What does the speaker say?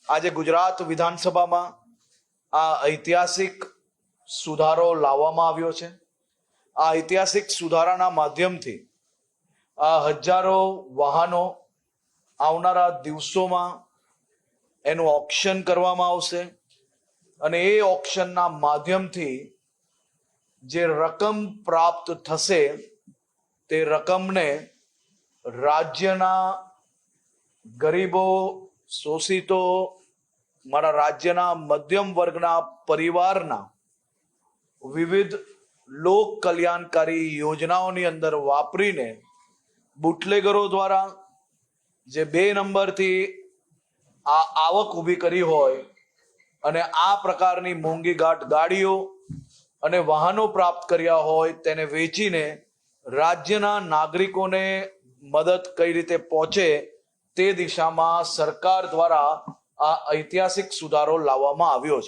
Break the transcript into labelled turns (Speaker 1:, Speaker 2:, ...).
Speaker 1: આજે ગુજરાત વિધાનસભામાં આ ઐતિહાસિક સુધારો લાવવામાં આવ્યો છે। આ ઐતિહાસિક સુધારાના માધ્યમથી આ હજારો વાહનો આવનારા દિવસોમાં એનું ઓક્શન કરવામાં આવશે અને એ ઓક્શનના માધ્યમથી જે રકમ પ્રાપ્ત થશે તે રકમને રાજ્યના ગરીબો, શોષિતો, મારા રાજ્યના મધ્યમ વર્ગના પરિવારના વિવિધ લોક કલ્યાણકારી યોજનાઓની અંદર વાપરીને બુટલેગરો દ્વારા જે 2 નંબરથી આ આવક ઊભી કરી હોય અને આ પ્રકારની મોંઘીઘાટ ગાડીઓ અને વાહનો પ્રાપ્ત કર્યા હોય તેને વેચીને રાજ્યના નાગરિકોને મદદ કઈ રીતે પહોંચે તે દિશામાં સરકાર દ્વારા આ ઐતિહાસિક સુધારો લાવવામાં આવ્યો છે।